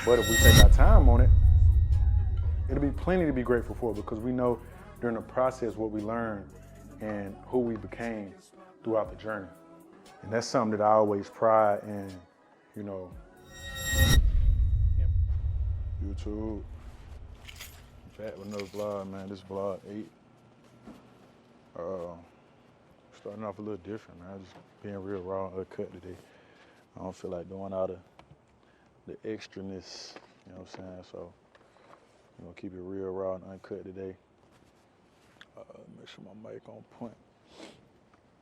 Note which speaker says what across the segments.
Speaker 1: But if we take our time on it, it'll be plenty to be grateful for, because we know during the process what we learned and who we became throughout the journey. And that's something that I always pride in, you know. YouTube, back with another vlog, man. This vlog 8. Starting off a little different, man. Just being real raw and uncut today. I don't feel like doing all the extraness, you know what I'm saying? So, you know, keep it real raw and uncut today. Make sure my mic on point.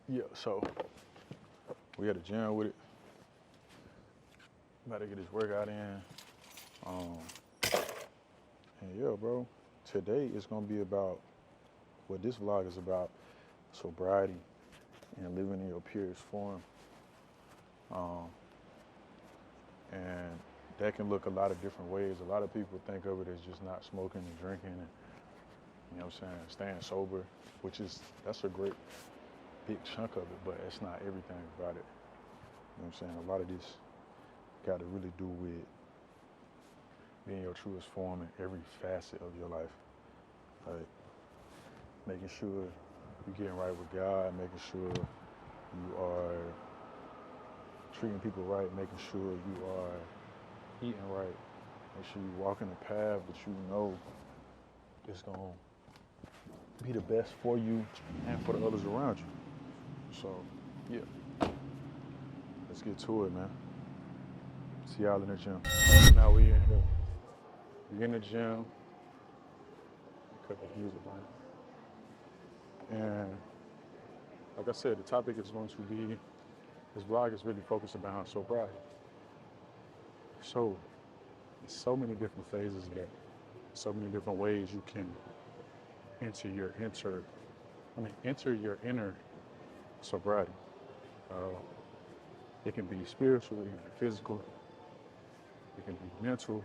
Speaker 1: Yeah, so we had a gym with it. About to get this workout in. And yeah, bro, today is gonna be about what this vlog is about: sobriety and living in your purest form. And that can look a lot of different ways. A lot of people think of it as just not smoking and drinking and, you know what I'm saying, staying sober, that's a great big chunk of it, but it's not everything about it. You know what I'm saying? A lot of this got to really do with being your truest form in every facet of your life. Like making sure you're getting right with God, making sure you are treating people right, making sure you are eating right, make sure you walk in a path that you know is going to be the best for you and for the others around you. So, yeah, let's get to it, man. See y'all in the gym. Now we in here. We in the gym. Cut the music on. And like I said, the topic is going to be, this vlog is really focused about sobriety. So, there's so many different phases of that, so many different ways you can enter your inner sobriety. It can be spiritual, it can be physical, it can be mental,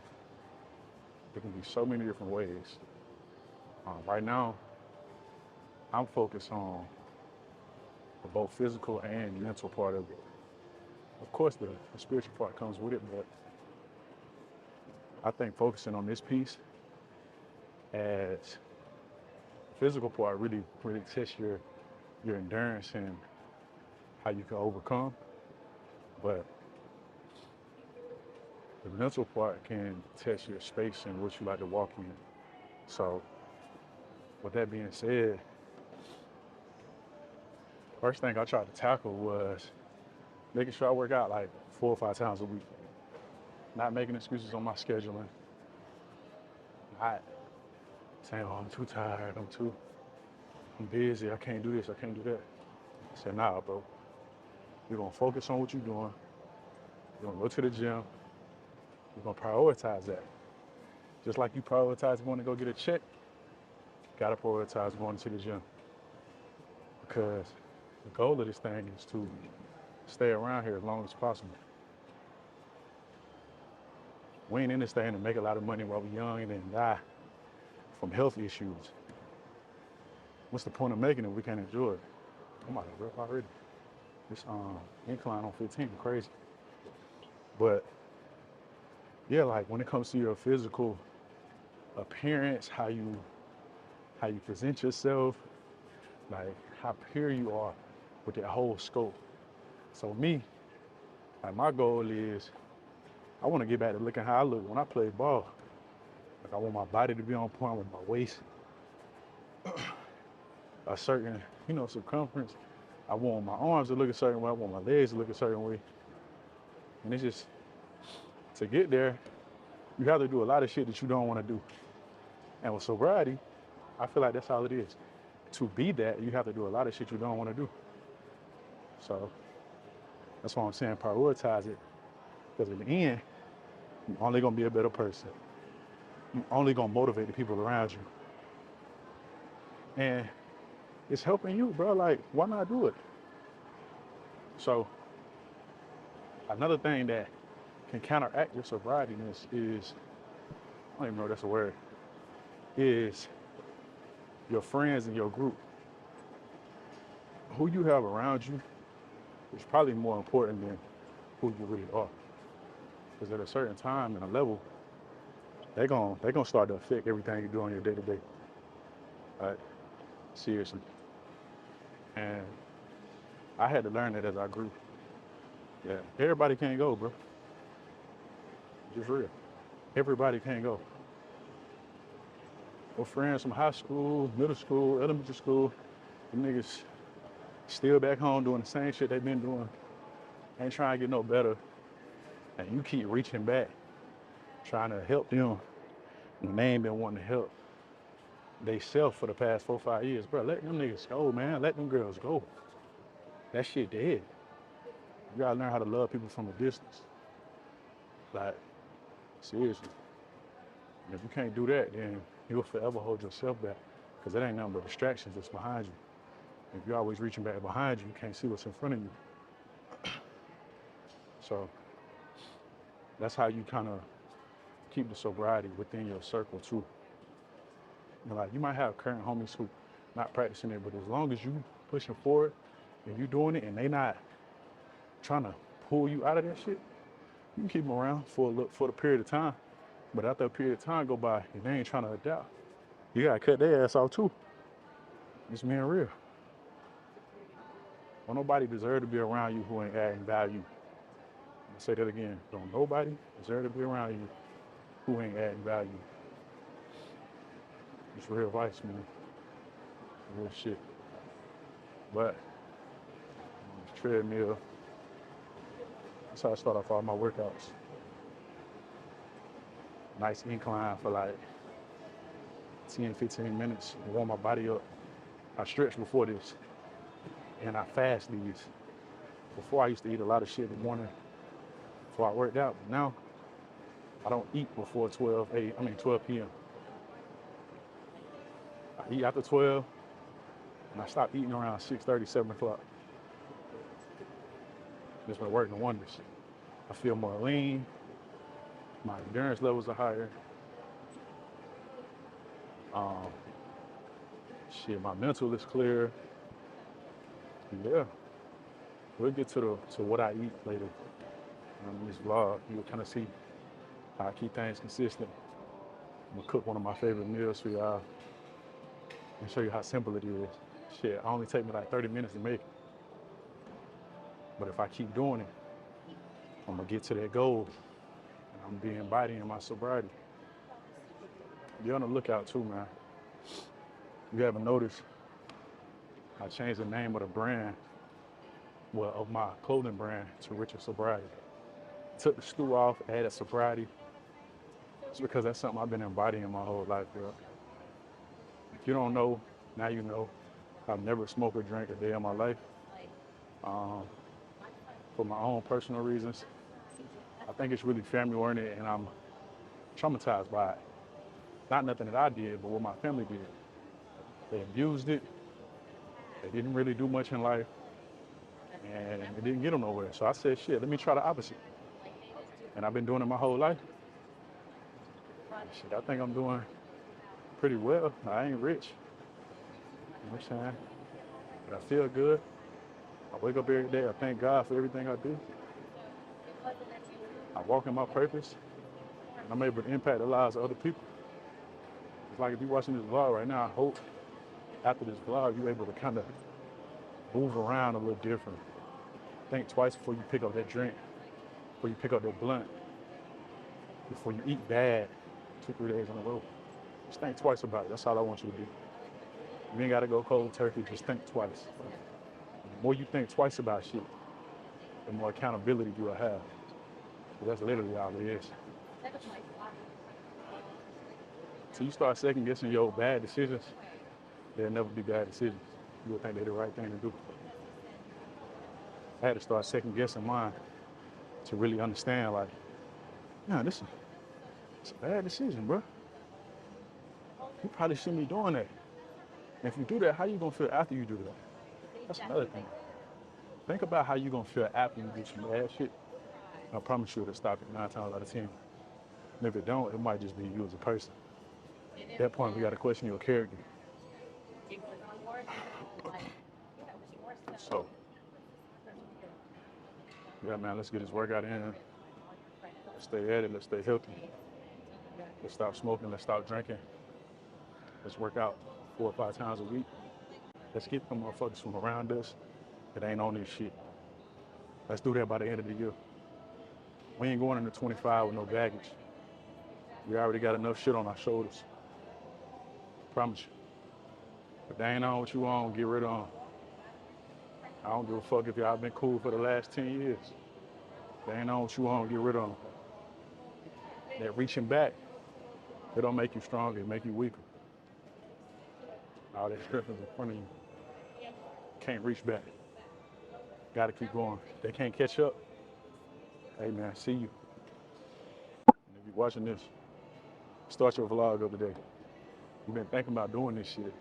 Speaker 1: it can be so many different ways. Right now, I'm focused on the both physical and mental part of it. Of course, the spiritual part comes with it, but I think focusing on this piece as the physical part really tests your endurance and how you can overcome. But the mental part can test your space and what you like to walk in. So with that being said, first thing I tried to tackle was making sure I work out like 4 or 5 times a week. Not making excuses on my scheduling. Not saying, oh, I'm too tired, I'm busy, I can't do this, I can't do that. I said, nah, bro. You're gonna focus on what you're doing. You're gonna go to the gym. You're gonna prioritize that. Just like you prioritize going to go get a check, you gotta prioritize going to the gym. Because the goal of this thing is to stay around here as long as possible. We ain't in this thing to make a lot of money while we're young and then die from health issues. What's the point of making it if we can't enjoy it? I'm out of breath already. This incline on 15 is crazy. But yeah, like when it comes to your physical appearance, how you present yourself, like how pure you are with that whole scope. So me, like my goal is, I want to get back to looking how I look when I play ball. Like I want my body to be on point with my waist, a certain, circumference. I want my arms to look a certain way. I want my legs to look a certain way. And it's just, to get there, you have to do a lot of shit that you don't want to do. And with sobriety, I feel like that's all it is. To be that, you have to do a lot of shit you don't want to do. So that's why I'm saying prioritize it. Because in the end, you're only going to be a better person. You're only going to motivate the people around you. And it's helping you, bro. Like, why not do it? So another thing that can counteract your sobrietyness is, I don't even know if that's a word, is your friends and your group. Who you have around you is probably more important than who you really are. Because at a certain time and a level, they gonna start to affect everything you do on your day to day. Right? Seriously. And I had to learn that as I grew. Yeah, everybody can't go, bro. Just real. Everybody can't go. My friends from high school, middle school, elementary school, them niggas still back home doing the same shit they've been doing. Ain't trying to get no better. And you keep reaching back, trying to help them when they ain't been wanting to help they self for the past 4, 5 years. Bro, let them niggas go, man. Let them girls go. That shit dead. You gotta learn how to love people from a distance. Like, seriously. And if you can't do that, then you'll forever hold yourself back. Because it ain't nothing but distractions that's behind you. If you're always reaching back behind you, you can't see what's in front of you. So that's how you kind of keep the sobriety within your circle too. You know, like you might have current homies who not practicing it, but as long as you pushing forward and you doing it and they not trying to pull you out of that shit, you can keep them around for the period of time. But after a period of time go by and they ain't trying to adapt, you gotta cut their ass off too. It's being real. Don't nobody deserve to be around you who ain't adding value. I'll say that again. Don't nobody deserve to be around you who ain't adding value. It's real advice, man. Real shit. But on this treadmill, that's how I start off all my workouts. Nice incline for like 10, 15 minutes to warm my body up. I stretch before this and I fast these. Before I used to eat a lot of shit in the morning before I worked out, but now I don't eat before 12 p.m. I eat after 12 and I stop eating around 6:30, 7 o'clock. It's been working wonders. I feel more lean, my endurance levels are higher. My mental is clear. Yeah, we'll get to what I eat later in this vlog. You'll kind of see how I keep things consistent. I'm gonna cook one of my favorite meals for y'all and show you how simple it is. Shit, it only take me like 30 minutes to make it. But if I keep doing it, I'm gonna get to that goal. And I'm being embodying my sobriety. Be on the lookout too, man. You haven't noticed, I changed the name of the brand, of my clothing brand to Richer Sobriety. Took the stew off, added sobriety. It's because that's something I've been embodying my whole life, girl. If you don't know, now you know. I've never smoked or drank a day in my life. For my own personal reasons. I think it's really family oriented and I'm traumatized by it. Not nothing that I did, but what my family did. They abused it. They didn't really do much in life. And it didn't get them nowhere. So I said, shit, let me try the opposite. And I've been doing it my whole life. Shit, I think I'm doing pretty well. I ain't rich. You know what I'm saying? But I feel good. I wake up every day. I thank God for everything I do. I walk in my purpose. And I'm able to impact the lives of other people. It's like if you're watching this vlog right now, I hope after this vlog, you're able to kind of move around a little different. Think twice before you pick up that drink, before you pick up that blunt, before you eat bad 2-3 days in a row. Just think twice about it. That's all I want you to do. You ain't gotta go cold turkey, just think twice. The more you think twice about shit, the more accountability you will have. So that's literally all it is. So you start second guessing your bad decisions, they'll never be bad decisions. You'll think they're the right thing to do. I had to start second guessing mine to really understand, like, man, it's a bad decision, bro. You probably shouldn't be doing that. And if you do that, how you gonna feel after you do that? That's another thing. Think about how you gonna feel after you do some bad shit. I promise you it'll stop it 9 times out of 10. And if it don't, it might just be you as a person. At that point, we gotta question your character. So, yeah, man, let's get this workout in. Let's stay at it. Let's stay healthy. Let's stop smoking, let's stop drinking. Let's work out 4 or 5 times a week. Let's get them motherfuckers from around us that ain't on this shit. Let's do that by the end of the year. We ain't going into 25 with no baggage. We already got enough shit on our shoulders. Promise you. If they ain't on what you on, get rid of them. I don't give a fuck if y'all been cool for the last 10 years. If they ain't on what you on, get rid of them. That reaching back, it don't make you stronger, it make you weaker. All that strength is in front of you. Can't reach back. Gotta keep going. They can't catch up. Hey man, see you. And if you're watching this, start your vlog of the day. You've been thinking about doing this shit.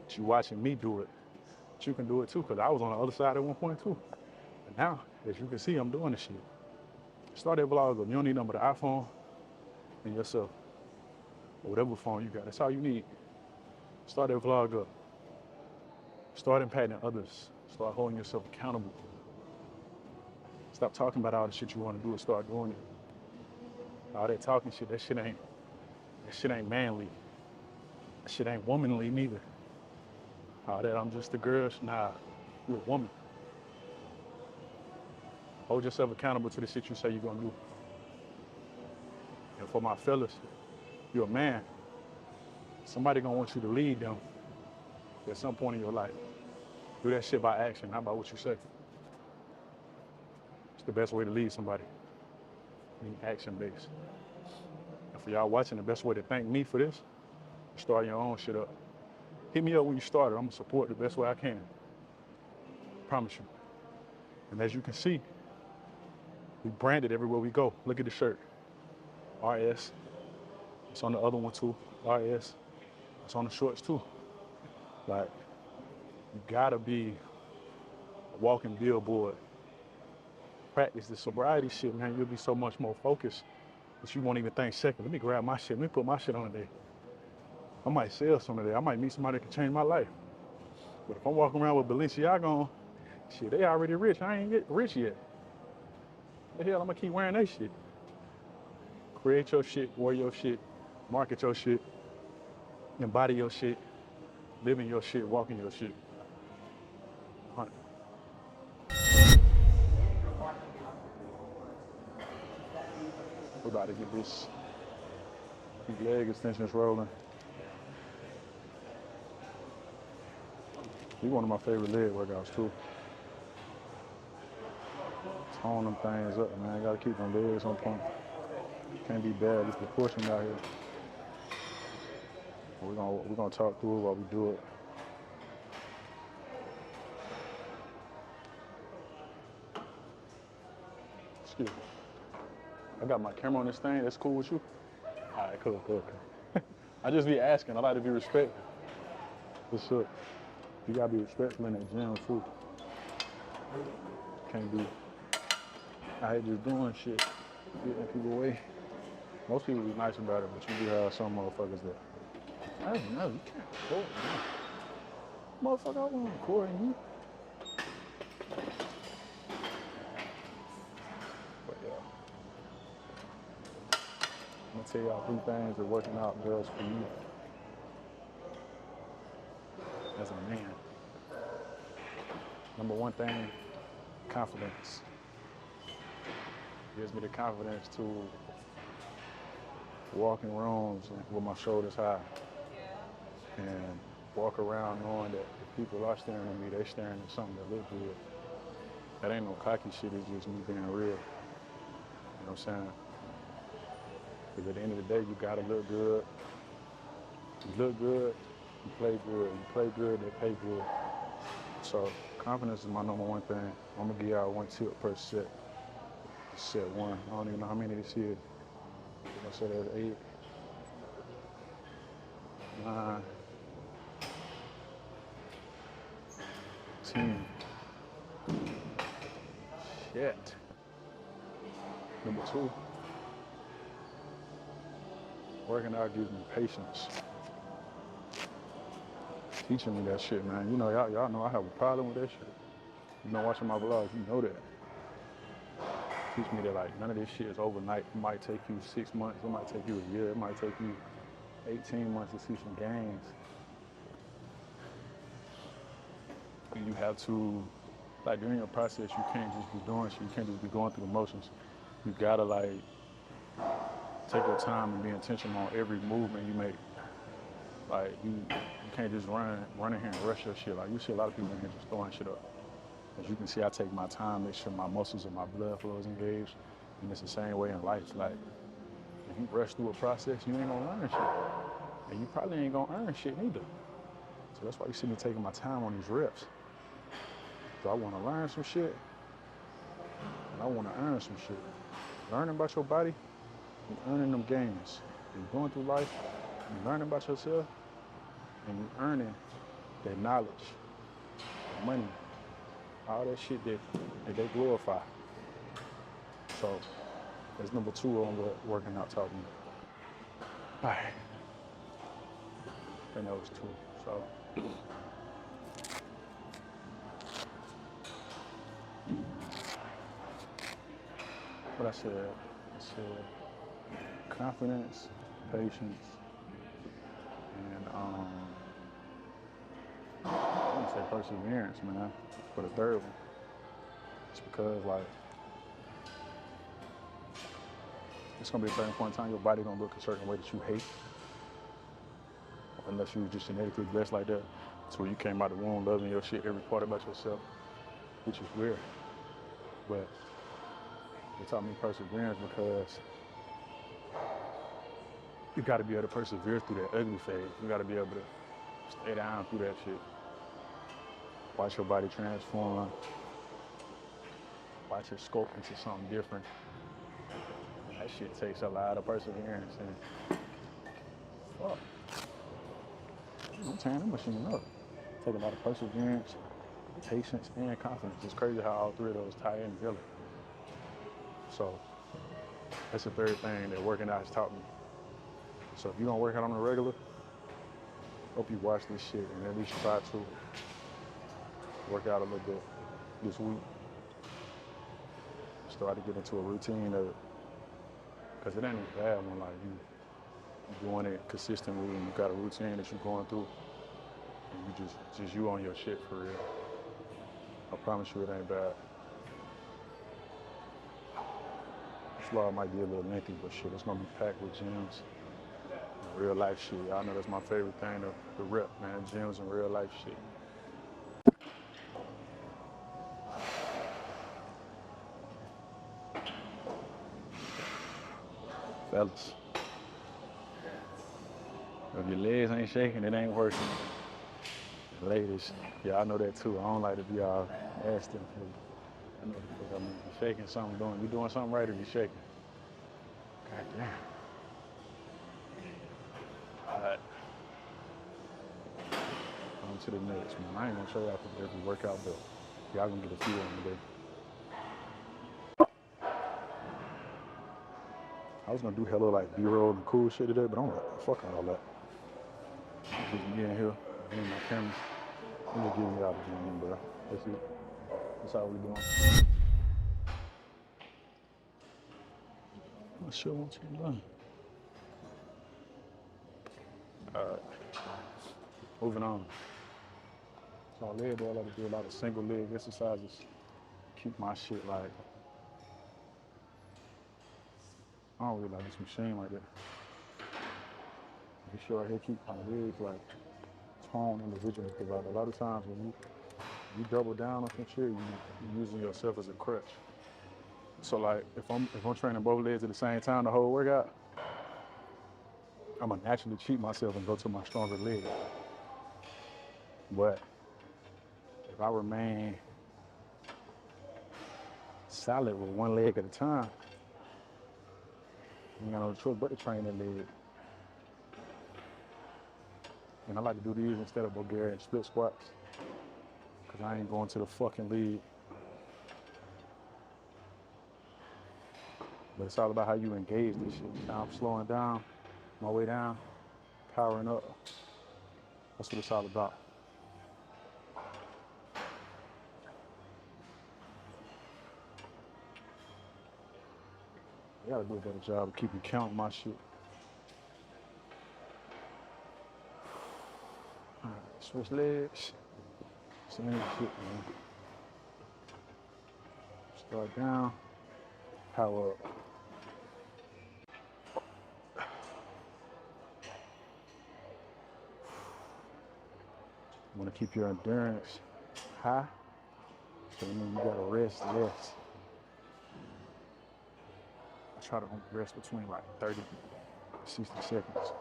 Speaker 1: But you watching me do it. But you can do it too, because I was on the other side at one point too. And now, as you can see, I'm doing this shit. Start that vlog up. You don't need nothing but an iPhone and yourself. Or whatever phone you got. That's all you need. Start that vlog up. Start impacting others. Start holding yourself accountable. Stop talking about all the shit you want to do and start doing it. All that talking shit, that shit ain't manly. That shit ain't womanly neither. All that I'm just a girl, nah, you're a woman. Hold yourself accountable to the shit you say you're gonna do. And for my fellas, you're a man. Somebody gonna want you to lead them at some point in your life. Do that shit by action, not by what you say. It's the best way to lead somebody. Being action-based. And for y'all watching, the best way to thank me for this is start your own shit up. Hit me up when you started. I'm gonna support the best way I can. Promise you. And as you can see, we branded everywhere we go. Look at the shirt. RS. It's on the other one too. RS. It's on the shorts too. Like, you gotta be a walking billboard. Practice the sobriety shit, man. You'll be so much more focused that you won't even think second. Let me grab my shit. Let me put my shit on today. I might sell some today. I might meet somebody that can change my life. But if I'm walking around with Balenciaga on, shit, they already rich. I ain't get rich yet. The hell, I'm gonna keep wearing that shit. Create your shit, wear your shit, market your shit, embody your shit, live in your shit, walk in your shit. 100. We're about to get these leg extensions rolling. These one of my favorite leg workouts too. Tone them things up, man. Gotta keep them legs on point. Can't be bad. It's proportion out here. We're gonna talk through it while we do it. Excuse me. I got my camera on this thing. That's cool with you? All right, cool. I just be asking. I like to be respectful. What's up? You gotta be respectful in that gym too. Can't be out here just doing shit, getting people away. Most people be nice about it, but you do have some motherfuckers that, I don't know, you can't record me. Motherfucker, I wasn't recording you. But yeah. I'm gonna tell y'all 3 things that working out does for you as a man. Number 1 thing, confidence. Gives me the confidence to walk in rooms with my shoulders high and walk around knowing that if people are staring at me, they're staring at something that looks good. That ain't no cocky shit, it's just me being real. You know what I'm saying? Because at the end of the day, you gotta look good. You look good, you play good. You play good, they pay good. So confidence is my number 1 thing. I'm gonna give y'all 1 tip per set. Set 1. I don't even know how many this is. I said there's 8, 9, 10. Shit. Number 2. Working out gives me patience. Teaching me that shit, man. You know, y'all know I have a problem with that shit. You've been watching my vlogs, you know that. Teach me that like none of this shit is overnight. It might take you 6 months, it might take you a year, it might take you 18 months to see some gains. And you have to, like during your process, you can't just be doing shit, you can't just be going through the motions. You gotta like take your time and be intentional on every movement you make. Like you can't just run in here and rush your shit. Like you see a lot of people in here just throwing shit up. As you can see, I take my time, make sure my muscles and my blood flow is engaged. And it's the same way in life. Like if you rush through a process, you ain't gonna learn shit. And you probably ain't gonna earn shit neither. So that's why you see me taking my time on these reps. So I wanna learn some shit, and I wanna earn some shit. Learning about your body and earning them gains. You're going through life, you learning about yourself, and you earning that knowledge, money, all that shit that they glorify. So that's number 2 on what working out taught me. All right. I think that was 2. So what I said confidence, patience, and I'm gonna say perseverance, man, for the third one. It's because like it's gonna be a certain point in time your body gonna look a certain way that you hate. Unless you was just genetically blessed like that. It's where you came out of the womb loving your shit, every part about yourself, which is weird. But it taught me perseverance because you gotta be able to persevere through that ugly phase. You gotta be able to stay down through that shit. Watch your body transform. Watch it sculpt into something different. And that shit takes a lot of perseverance and fuck. I'm tearing that machine up. Take a lot of perseverance, patience, and confidence. It's crazy how all 3 of those tie in together. So that's the third thing that working out has taught me. So if you don't work out on a regular, hope you watch this shit and at least try to work out a little bit this week. Start to get into a routine of it. Because it ain't a bad one, like you doing it consistently and you got a routine that you're going through and you just you on your shit for real. I promise you it ain't bad. This vlog might be a little lengthy, but shit, it's gonna be packed with gems and real life shit. Y'all know that's my favorite thing to rep, man, gems and real life shit. Fellas, if your legs ain't shaking, it ain't working. Ladies, y'all know that too. I don't like to be all nasty. I know the fuck I mean. You're shaking something, you doing something right or you shaking. God damn. All right. On to the next one. I ain't gonna show y'all every workout, but y'all gonna get a feel on today. I was gonna do hella like B-roll and cool shit today, but I'm like, fuck all that. It's just me in here, me and my camera. I'm just giving y'all the gym, bro. That's it. That's all we doing. I sure want to done. Alright. Moving on. So leg day, I like to do a lot of single leg exercises. Keep my shit like, I don't really like this machine like that. Be sure I keep my legs like toned individually, because like a lot of times when you double down on some shit, you're using yourself as a crutch. So like if I'm training both legs at the same time the whole workout, I'm gonna naturally cheat myself and go to my stronger leg. But if I remain solid with one leg at a time, you got no choice but to train that leg. And I like to do these instead of Bulgarian split squats, because I ain't going to the fucking lead. But it's all about how you engage this shit. Now I'm slowing down, my way down, powering up. That's what it's all about. gotta do a better job of keeping count of my shit. All right, switch legs. Same shit, man. Start down, power up. You want to keep your endurance high, so that means you gotta rest less. I try to rest between like 30 to 60 seconds.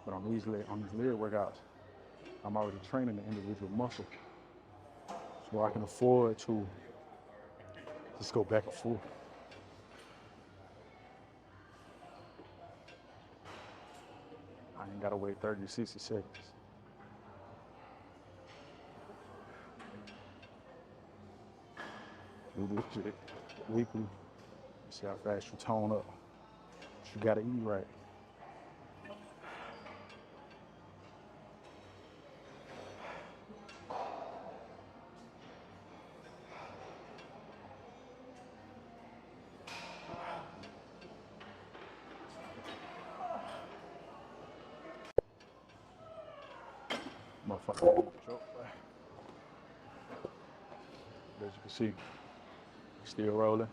Speaker 1: But on these leg workouts, I'm already training the individual muscle, so I can afford to just go back and forth. I ain't gotta wait 30 to 60 seconds. Do this shit weekly. See how fast you tone up. But you gotta eat right. Motherfucker. As you can see, still rolling.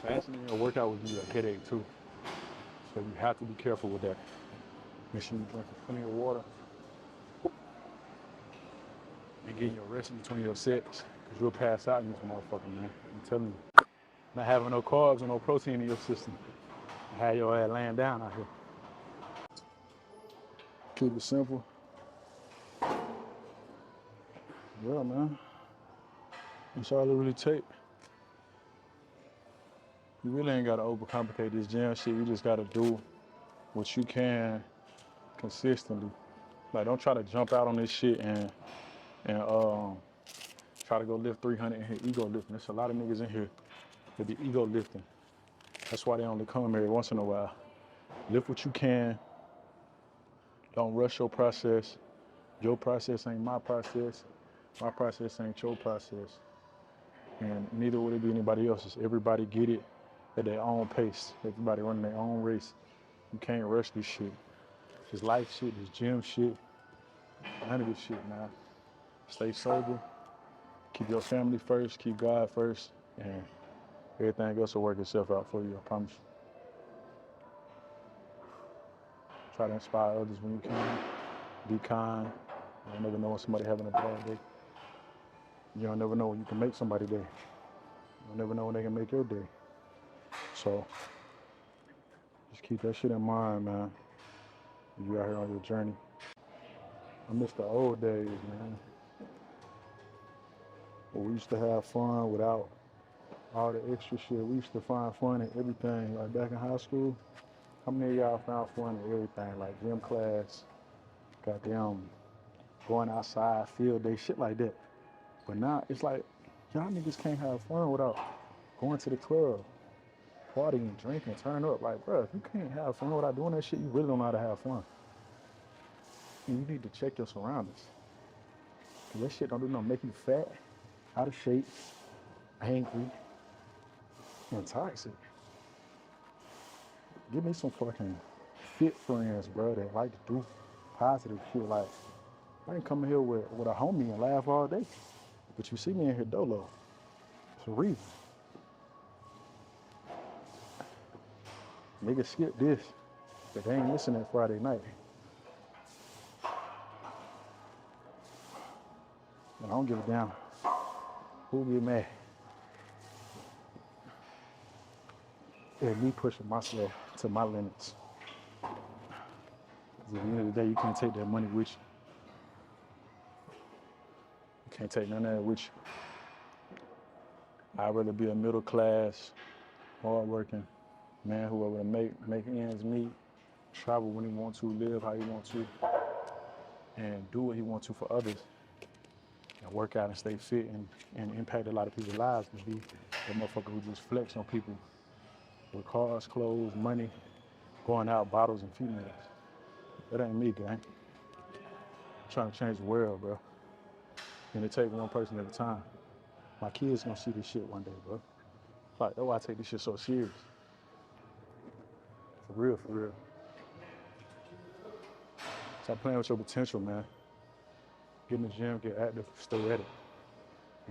Speaker 1: Fasting in a workout will give you a headache too. So you have to be careful with that. Make sure you drink plenty of water. And getting your rest in between your sets. Because you'll pass out in this motherfucker, man. I'm telling you. Not having no carbs or no protein in your system. Have your ass laying down out here. Keep it simple. Yeah, man. That's all it really takes. You really ain't gotta overcomplicate this gym shit. You just gotta do what you can consistently. Like, don't try to jump out on this shit and try to go lift 300 and hit ego lifting. There's a lot of niggas in here that be ego lifting. That's why they only come every once in a while. Lift what you can. Don't rush your process. Your process ain't my process. My process ain't your process. And neither would it be anybody else's. Everybody get it at their own pace. Everybody running their own race. You can't rush this shit. This life shit, this gym shit, none of this shit, man. Stay sober. Keep your family first. Keep God first. And everything else will work itself out for you, I promise you. Try to inspire others when you can. Be kind. You don't never know when somebody having a bad day. You don't never know when you can make somebody day. You don't never know when they can make your day. So just keep that shit in mind, man. When you out here on your journey. I miss the old days, man. Where we used to have fun without all the extra shit. We used to find fun in everything. Like back in high school, how many of y'all found fun in everything? Like gym class, goddamn, going outside, field day, shit like that. But now it's like, y'all niggas can't have fun without going to the club, partying, drinking, turn up. Like, bro, if you can't have fun without doing that shit, you really don't know how to have fun. And you need to check your surroundings. Cause that shit don't do nothing, make you fat, out of shape, angry, and toxic. Give me some fucking fit friends, bro, that like to do positive shit. Like, I can come in here with a homie and laugh all day. But you see me in here dolo. It's a reason. Niggas skip this, but they ain't missing that Friday night. And I don't give a damn who get mad. And me pushing myself to my limits. Because at the end of the day, you can't take that money with you. You can't take none of that with you. I'd rather be a middle class, hardworking man who will make ends meet, travel when he wants to, live how he wants to, and do what he wants to for others. And work out and stay fit and impact a lot of people's lives, to be that motherfucker who just flex on people with cars, clothes, money, going out, bottles, and females. That ain't me, gang. I'm trying to change the world, bro. And it take one person at a time. My kids gonna see this shit one day, bro. Like, that's why I take this shit so serious. For real, for real. Stop playing with your potential, man. Get in the gym, get active, stay at it.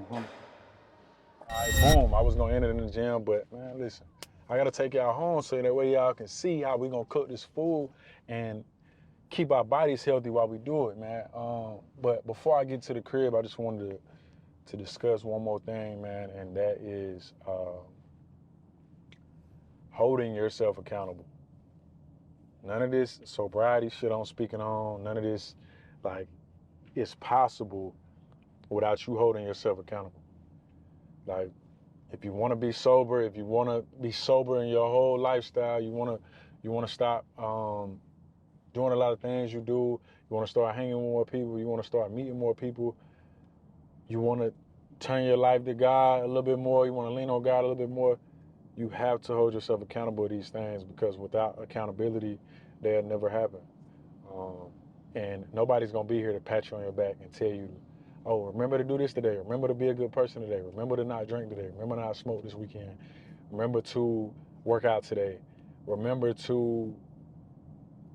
Speaker 1: All right, boom. I was gonna end it in the gym, but man, listen, I gotta take y'all home so that way y'all can see how we gonna cook this food and keep our bodies healthy while we do it, man. But before I get to the crib, I just wanted to discuss one more thing, man, and that is holding yourself accountable. None of this sobriety shit I'm speaking on, none of this, like, it's possible without you holding yourself accountable. Like, if you want to be sober, if you want to be sober in your whole lifestyle, you want to stop doing a lot of things you do. You want to start hanging with more people. You want to start meeting more people. You want to turn your life to God a little bit more. You want to lean on God a little bit more. You have to hold yourself accountable to these things, because without accountability, they'll never happen. And nobody's going to be here to pat you on your back and tell you, oh, remember to do this today. Remember to be a good person today. Remember to not drink today. Remember not to smoke this weekend. Remember to work out today. Remember to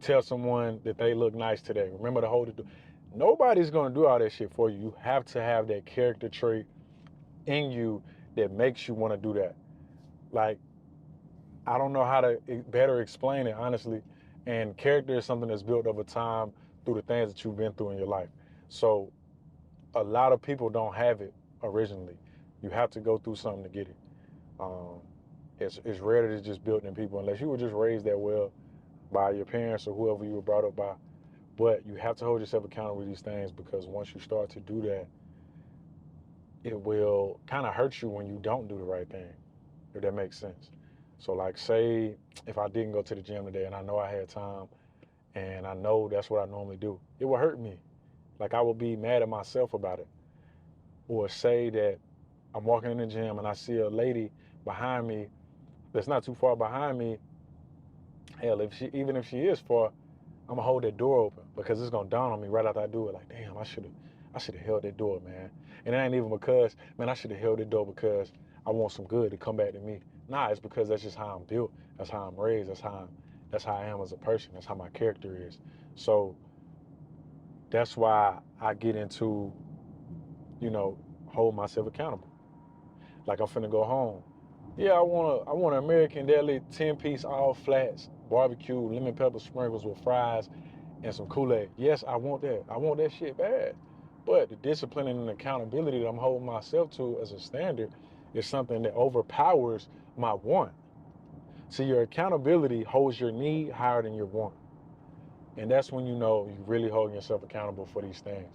Speaker 1: tell someone that they look nice today. Remember to hold it. Nobody's going to do all that shit for you. You have to have that character trait in you that makes you want to do that. Like, I don't know how to better explain it, honestly. And character is something that's built over time through the things that you've been through in your life. So a lot of people don't have it originally. You have to go through something to get it. It's rare that it's just built in people, unless you were just raised that well by your parents or whoever you were brought up by. But you have to hold yourself accountable with these things, because once you start to do that, it will kind of hurt you when you don't do the right thing, if that makes sense. So, like, say if I didn't go to the gym today and I know I had time and I know that's what I normally do, it will hurt me. Like, I will be mad at myself about it. Or say that I'm walking in the gym and I see a lady behind me that's not too far behind me. Hell, even if she is far, I'm gonna hold that door open, because it's gonna dawn on me right after I do it. Like, damn, I should have held that door, man. And it ain't even because, man, I should have held that door because I want some good to come back to me. Nah, it's because that's just how I'm built. That's how I'm raised. That's how I am as a person. That's how my character is. So that's why I get into, hold myself accountable. Like, I'm finna go home. Yeah, I want an American Deli 10-piece all flats, barbecue, lemon pepper sprinkles with fries and some Kool-Aid. Yes, I want that. I want that shit bad. But the discipline and accountability that I'm holding myself to as a standard is something that overpowers my want. See, your accountability holds your need higher than your want. And that's when you know you're really holding yourself accountable for these things.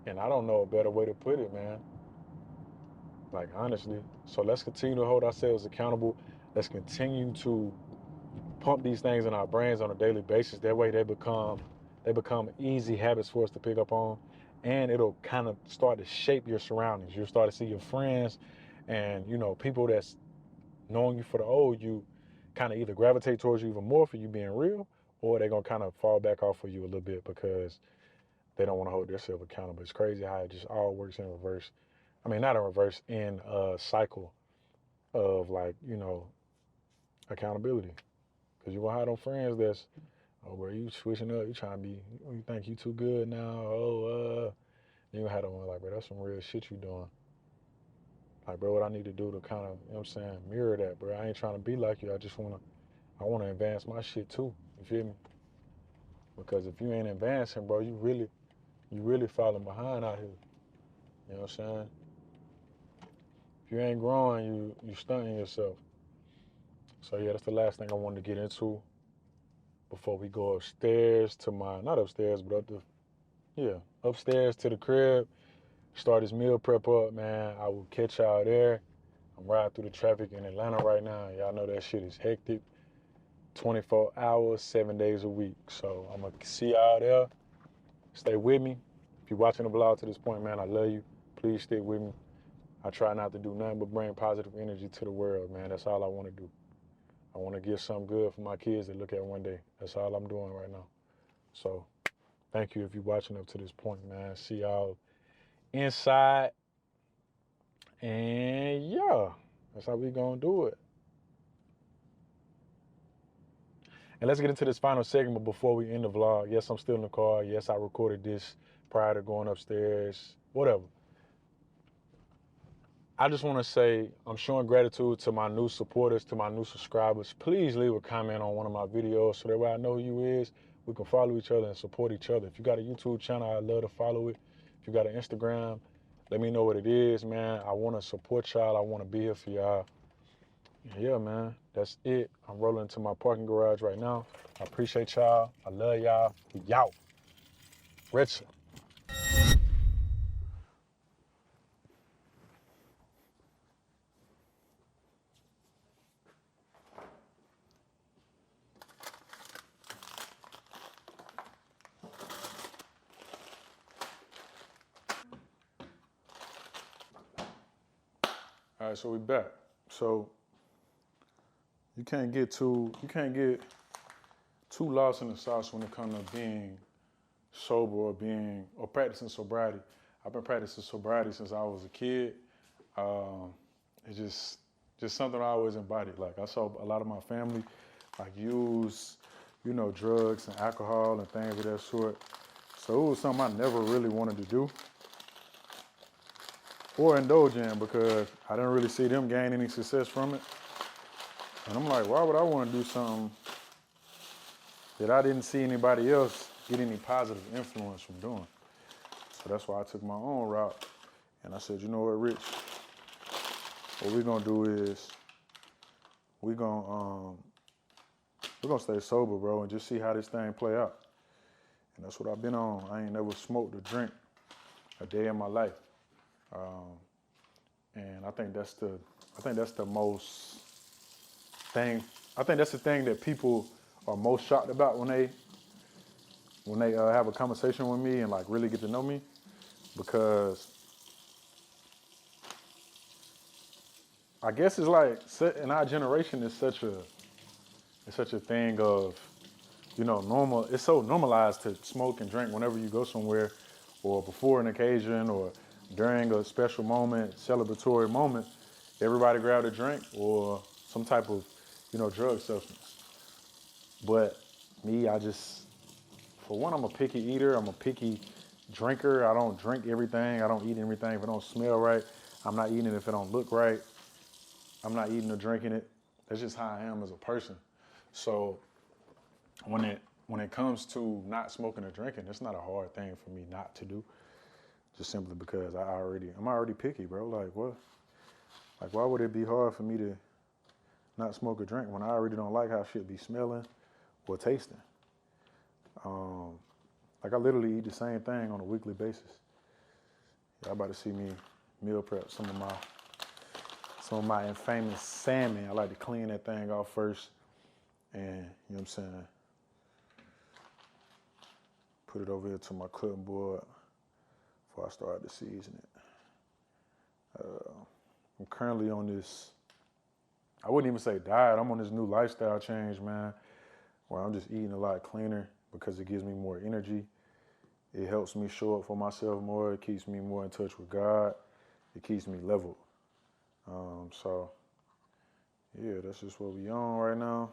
Speaker 1: And I don't know a better way to put it, man. Like, honestly. So let's continue to hold ourselves accountable. Let's continue to pump these things in our brains on a daily basis. That way they become easy habits for us to pick up on. And it'll kind of start to shape your surroundings. You'll start to see your friends and, people that's knowing you for the old you kind of either gravitate towards you even more for you being real, or they're going to kind of fall back off of you a little bit because they don't want to hold themselves accountable. It's crazy how it just all works in reverse. I mean, not in reverse, in a cycle of, like, accountability. Because you will have them friends that's, oh, bro, you switching up, you trying to be, you think you too good now, you have them like, bro, that's some real shit you doing. Like, bro, what I need to do to kind of, mirror that, bro. I ain't trying to be like you. I want to advance my shit too. You feel me? Because if you ain't advancing, bro, you really falling behind out here. You know what I'm saying? If you ain't growing, you stunting yourself. So yeah, that's the last thing I wanted to get into before we go upstairs to not upstairs, but upstairs to the crib. Start this meal prep up, man. I will catch y'all there. I'm riding through the traffic in Atlanta right now. Y'all know that shit is hectic. 24 hours, 7 days a week. So I'm going to see y'all there. Stay with me. If you're watching the vlog to this point, man, I love you. Please stick with me. I try not to do nothing but bring positive energy to the world, man. That's all I want to do. I want to give something good for my kids to look at one day. That's all I'm doing right now. So thank you if you're watching up to this point, man. See y'all inside. And yeah. That's how we gonna do it. And let's get into this final segment before we end the vlog. Yes, I'm still in the car. Yes, I recorded this prior to going upstairs, whatever. I just want to say I'm showing gratitude to my new supporters, to my new subscribers. Please leave a comment on one of my videos so that way I know who you is. We can follow each other and support each other. If you got a YouTube channel, I'd love to follow it. If you got an Instagram, let me know what it is, man. I want to support y'all. I want to be here for y'all. Yeah, man, that's it. I'm rolling into my parking garage right now. I appreciate y'all. I love y'all. We out. Rich. All right, so we back. So you can't get too lost in the sauce when it comes to being sober or practicing sobriety. I've been practicing sobriety since I was a kid. It's just something I always embodied. Like I saw a lot of my family like use, drugs and alcohol and things of that sort. So it was something I never really wanted to do or indulge in because I didn't really see them gain any success from it. And I'm like, why would I want to do something that I didn't see anybody else get any positive influence from doing? So that's why I took my own route. And I said, you know what, Rich? What we're gonna do is we're gonna stay sober, bro, and just see how this thing play out. And that's what I've been on. I ain't never smoked or drink a day in my life. And I think that's the most thing. I think that's the thing that people are most shocked about when they have a conversation with me and like really get to know me, because I guess it's like in our generation it's such a thing of normal. It's so normalized to smoke and drink whenever you go somewhere, or before an occasion, or during a special moment, celebratory moment. Everybody grab a drink or some type of drug substance. But me, for one, I'm a picky eater. I'm a picky drinker. I don't drink everything. I don't eat everything if it don't smell right. I'm not eating it if it don't look right. I'm not eating or drinking it. That's just how I am as a person. So when it comes to not smoking or drinking, it's not a hard thing for me not to do. Just simply because I'm already picky, bro. Like what? Like why would it be hard for me to not smoke or drink when I already don't like how shit be smelling or tasting? Like I literally eat the same thing on a weekly basis. Y'all about to see me meal prep some of my infamous salmon. I like to clean that thing off first and, you know what I'm saying, put it over here to my cutting board before I start to season it. I'm currently on this, I wouldn't even say diet, I'm on this new lifestyle change, man, where I'm just eating a lot cleaner because it gives me more energy. It helps me show up for myself more. It keeps me more in touch with God. It keeps me leveled. So, yeah, that's just what we on right now.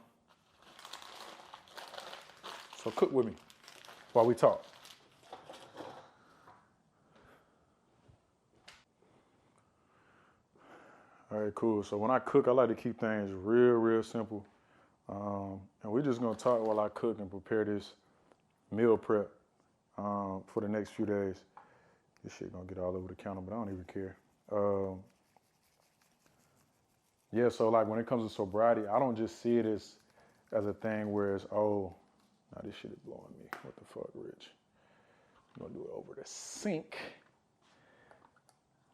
Speaker 1: So cook with me while we talk. All right, cool. So when I cook, I like to keep things real simple. And we're just gonna talk while I cook and prepare this meal prep for the next few days. This shit gonna get all over the counter, but I don't even care. Yeah, so like when it comes to sobriety, I don't just see it as a thing where it's, oh, now this shit is blowing me. What the fuck, Rich? I'm gonna do it over the sink.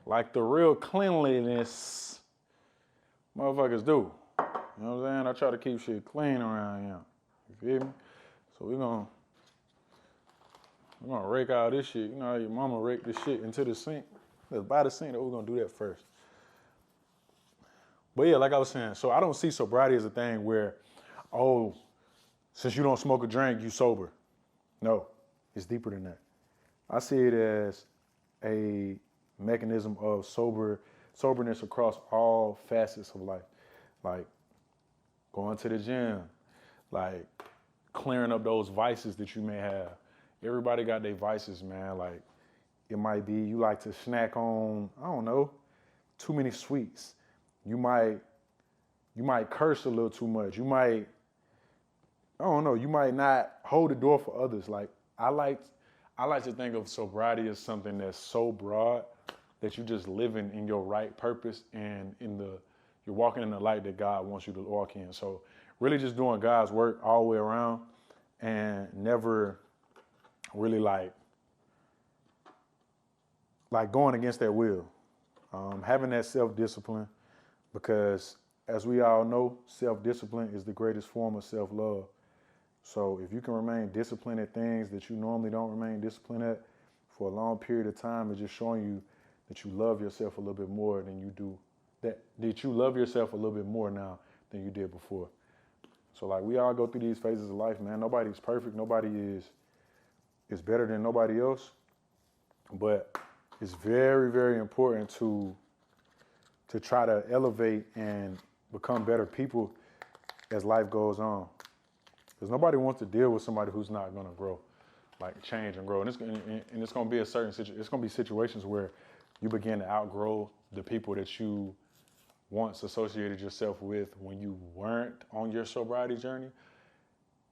Speaker 1: Like the real cleanliness motherfuckers do. You know what I'm saying? I try to keep shit clean around here. You feel me? So we're gonna rake out this shit. You know how your mama rake this shit into the sink? Let's buy the sink, that we're gonna do that first. But yeah, like I was saying, so I don't see sobriety as a thing where, oh, since you don't smoke or drink, you sober. No, it's deeper than that. I see it as a mechanism of sober soberness across all facets of life, like going to the gym, like clearing up those vices that you may have. Everybody got their vices, man. Like it might be you like to snack on, I don't know, too many sweets. You might curse a little too much. You might, I don't know, you might not hold the door for others. Like I like to think of sobriety as something that's so broad that you just living in your right purpose and you're walking in the light that God wants you to walk in. So really just doing God's work all the way around and never really like going against their will. Having that self-discipline, because as we all know, self-discipline is the greatest form of self-love. So if you can remain disciplined at things that you normally don't remain disciplined at for a long period of time, it's just showing you that you love yourself a little bit more than you do, that you love yourself a little bit more now than you did before. So like we all go through these phases of life, man. Nobody's perfect. Nobody is better than nobody else. But it's very, very important to try to elevate and become better people as life goes on. Because nobody wants to deal with somebody who's not going to grow, like change and grow. And it's going to be it's going to be situations where you begin to outgrow the people that you once associated yourself with when you weren't on your sobriety journey.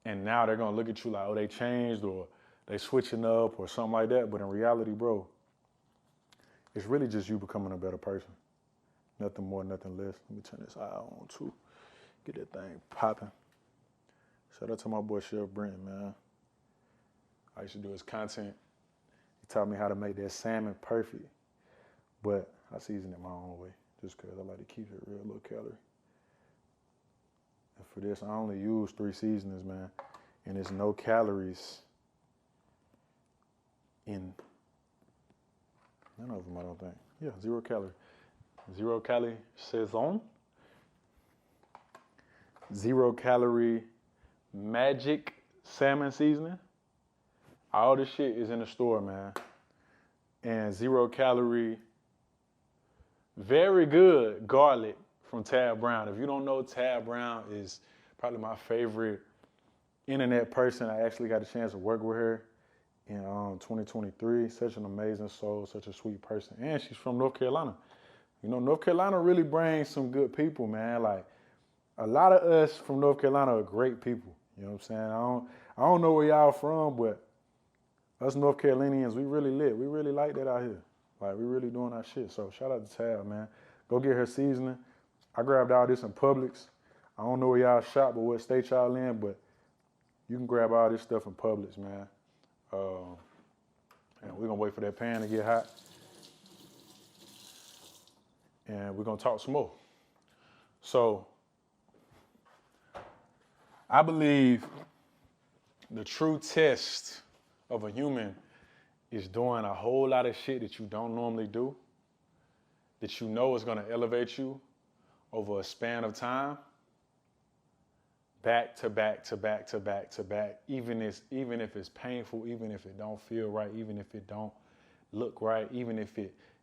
Speaker 1: And now they're going to look at you like, oh, they changed or they switching up or something like that. But in reality, bro, it's really just you becoming a better person. Nothing more, nothing less. Let me turn this eye on too. Get that thing popping. Shout out to my boy Chef Brent, man. I used to do his content. He taught me how to make that salmon perfect. But I season it my own way, just because I like to keep it real low calorie. And for this, I only use 3 seasonings, man. And there's no calories in none of them, I don't think. Yeah, 0 calorie. 0 calorie saison. 0 calorie magic salmon seasoning. All this shit is in the store, man. And 0 calorie, very good garlic from Tab Brown. If you don't know, Tab Brown is probably my favorite internet person. I actually got a chance to work with her in 2023. Such an amazing soul, such a sweet person. And she's from North Carolina. You know, North Carolina really brings some good people, man. Like, a lot of us from North Carolina are great people. You know what I'm saying? I don't know where y'all from, but us North Carolinians, we really lit. We really like that out here. Like, we really doing our shit. So shout out to Tab, man. Go get her seasoning. I grabbed all this in Publix. I don't know where y'all shop or what state y'all in, but you can grab all this stuff in Publix, man. And we're going to wait for that pan to get hot. And we're going to talk some more. So I believe the true test of a human is doing a whole lot of shit that you don't normally do, that you know is going to elevate you over a span of time, back to back to back to back to back, even if it's painful, even if it don't feel right, even if it don't look right, even if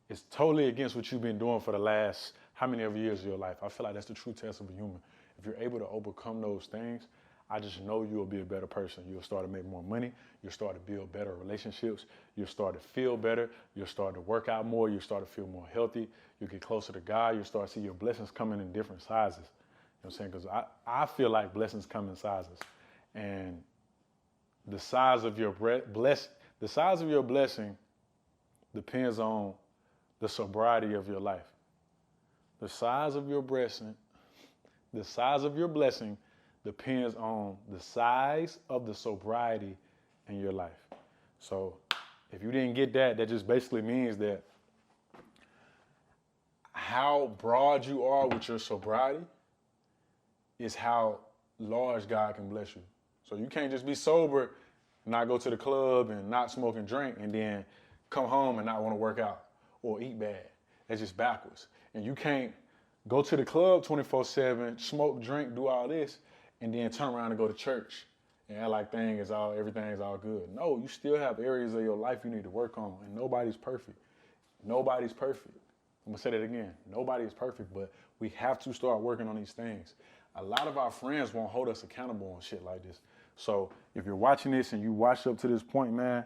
Speaker 1: it's totally against what you've been doing for the last how many of years of your life. I feel like that's the true test of a human. If you're able to overcome those things, I just know you'll be a better person. You'll start to make more money. You'll start to build better relationships. You'll start to feel better. You'll start to work out more. You'll start to feel more healthy. You'll get closer to God. You'll start to see your blessings coming in different sizes. You know what I'm saying? Because I feel like blessings come in sizes. And the size of your blessing depends on the sobriety of your life. The size of your blessing depends on the size of the sobriety in your life. So if you didn't get that, that just basically means that how broad you are with your sobriety is how large God can bless you. So you can't just be sober, not go to the club and not smoke and drink, and then come home and not want to work out or eat bad. That's just backwards. And you can't go to the club 24/7, smoke, drink, do all this, and then turn around and go to church and act like everything's all good. No, you still have areas of your life you need to work on, and nobody's perfect. Nobody's perfect. I'm gonna say that again. Nobody is perfect, but we have to start working on these things. A lot of our friends won't hold us accountable on shit like this. So if you're watching this and you watched up to this point, man,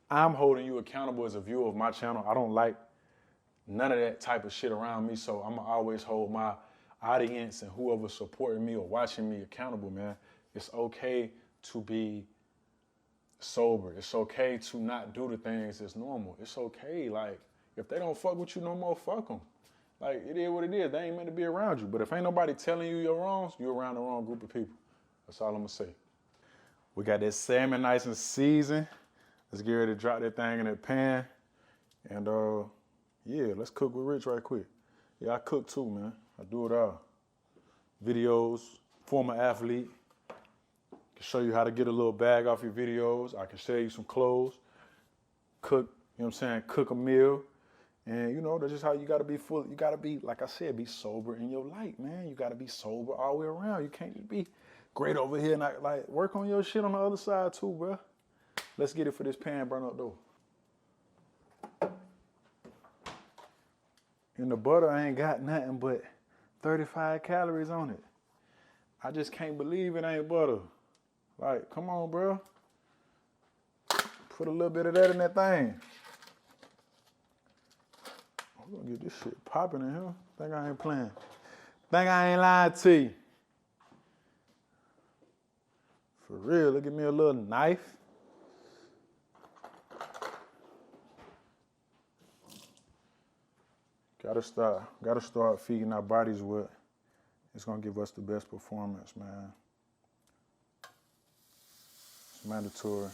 Speaker 1: I'm holding you accountable as a viewer of my channel. I don't like none of that type of shit around me, so I'm gonna always hold my audience and whoever's supporting me or watching me accountable, man. It's okay to be sober. It's okay to not do the things that's normal. It's okay, like, if they don't fuck with you no more, fuck them. Like, it is what it is. They ain't meant to be around you. But if ain't nobody telling you your wrongs, you're around the wrong group of people. That's all I'm gonna say. We got that salmon nice and seasoned. Let's get ready to drop that thing in that pan. And yeah, let's cook with Rich right quick. Yeah, I cook too, man. I do it all. Videos, former athlete. Can show you how to get a little bag off your videos. I can show you some clothes. Cook, you know what I'm saying? Cook a meal. And you know, that's just how you gotta be full. You gotta be, like I said, be sober in your light, man. You gotta be sober all the way around. You can't just be great over here and not, like, work on your shit on the other side too, bro. Let's get it for this pan burn up though. And the butter ain't got nothing but 35 calories on it. I just can't believe it ain't butter. Like, come on, bro. Put a little bit of that in that thing. We're gonna get this shit popping in here. Think I ain't playing. Think I ain't lying to you. For real, look at me a little knife. Gotta start feeding our bodies what is gonna give us the best performance, man. It's mandatory.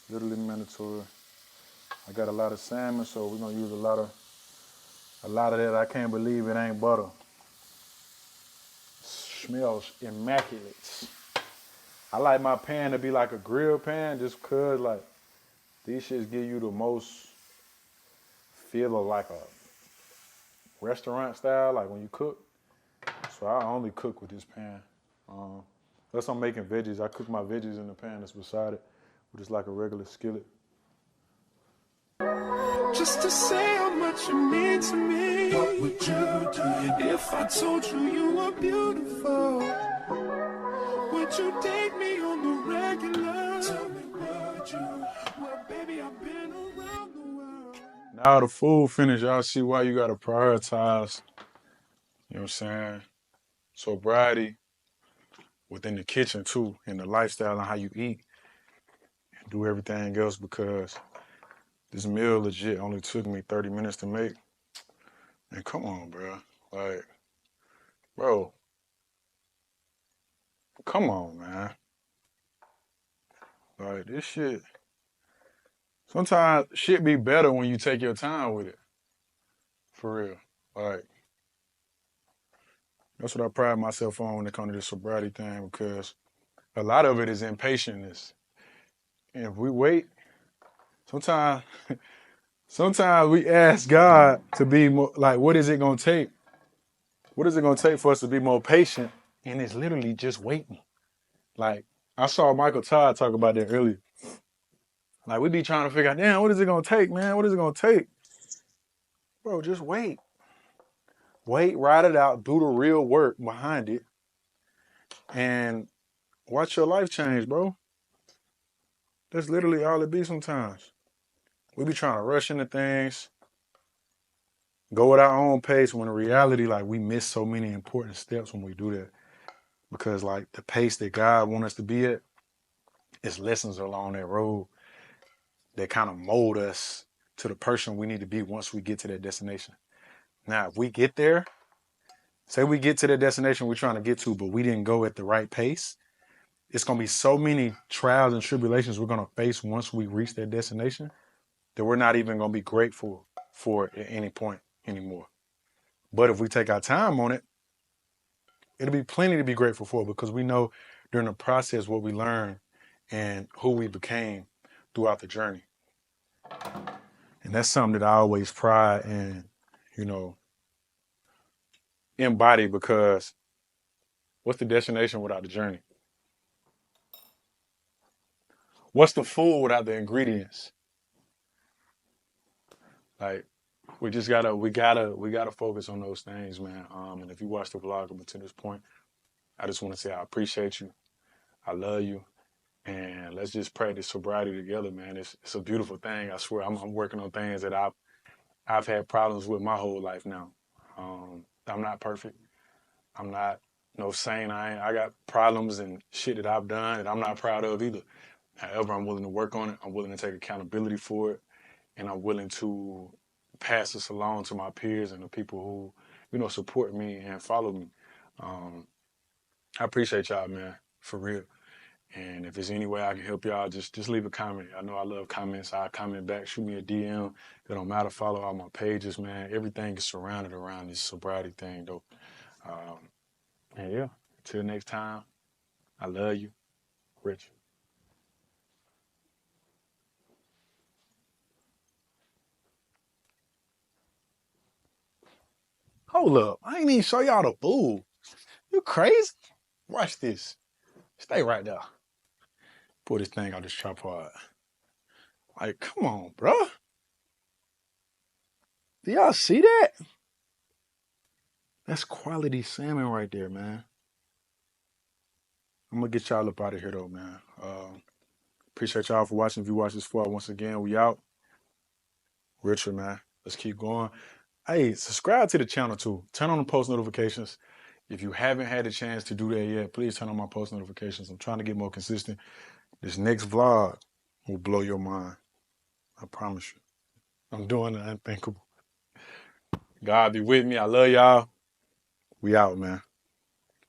Speaker 1: Literally mandatory. I got a lot of salmon, so we're gonna use a lot of that. I can't believe it ain't butter. Smells immaculate. I like my pan to be like a grill pan just cause, like, these shits give you the most feel of like a restaurant style, like when you cook. So I only cook with this pan. Unless I'm making veggies, I cook my veggies in the pan that's beside it, with just like a regular skillet.
Speaker 2: Just to say how much you mean to me. What would you do if I told you you were beautiful? Would you date me on the regular? Tell me, would you? Well, baby, I've been around the world.
Speaker 1: Now the food finished, y'all see why you gotta prioritize, you know what I'm saying, sobriety within the kitchen too, and the lifestyle and how you eat and do everything else, because this meal legit only took me 30 minutes to make. And come on, bro. Like, bro, come on, man. Like, this shit, sometimes shit be better when you take your time with it. For real. Like, that's what I pride myself on when it comes to this sobriety thing, because a lot of it is impatientness. And if we wait, sometimes we ask God to be more, like, what is it gonna take? What is it gonna take for us to be more patient? And it's literally just waiting. Like, I saw Michael Todd talk about that earlier. Like, we be trying to figure out, damn, what is it gonna take, man? What is it gonna take? Bro, just wait. Wait, ride it out, do the real work behind it, and watch your life change, bro. That's literally all it be sometimes. We be trying to rush into things, go at our own pace, when in reality, like, we miss so many important steps when we do that. Because, like, the pace that God wants us to be at is lessons along that road that kind of mold us to the person we need to be once we get to that destination. Now, if we get there, say we get to that destination we're trying to get to, but we didn't go at the right pace, it's going to be so many trials and tribulations we're going to face once we reach that destination that we're not even going to be grateful for it at any point anymore. But if we take our time on it, it'll be plenty to be grateful for, because we know during the process what we learned and who we became throughout the journey. And that's something that I always pride and, you know, embody, because what's the destination without the journey? What's the food without the ingredients? Like, we gotta focus on those things, man. And if you watch the vlog up until this point, I just want to say I appreciate you. I love you. And let's just practice sobriety together, man. It's a beautiful thing. I swear, I'm working on things that I've had problems with my whole life now. I'm not perfect. I'm not no saint. I got problems and shit that I've done that I'm not proud of either. However, I'm willing to work on it. I'm willing to take accountability for it, and I'm willing to pass this along to my peers and the people who, support me and follow me. Um, I appreciate y'all, man, for real. And if there's any way I can help y'all, just leave a comment. I know I love comments. I comment back. Shoot me a DM. It don't matter. Follow all my pages, man. Everything is surrounded around this sobriety thing, though. Um, and yeah, till next time, I love you, Rich. Hold up. I ain't even show y'all the food. You crazy? Watch this. Stay right there. Pull this thing out this tripod. Like, come on, bro. Do y'all see that? That's quality salmon right there, man. I'm gonna get y'all up out of here though, man. Appreciate y'all for watching. If you watch this far, once again, we out. Richard, man. Let's keep going. Hey, subscribe to the channel too. Turn on the post notifications. If you haven't had a chance to do that yet, please turn on my post notifications. I'm trying to get more consistent. This next vlog will blow your mind. I promise you. I'm doing the unthinkable. God be with me. I love y'all. We out, man.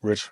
Speaker 1: Rich.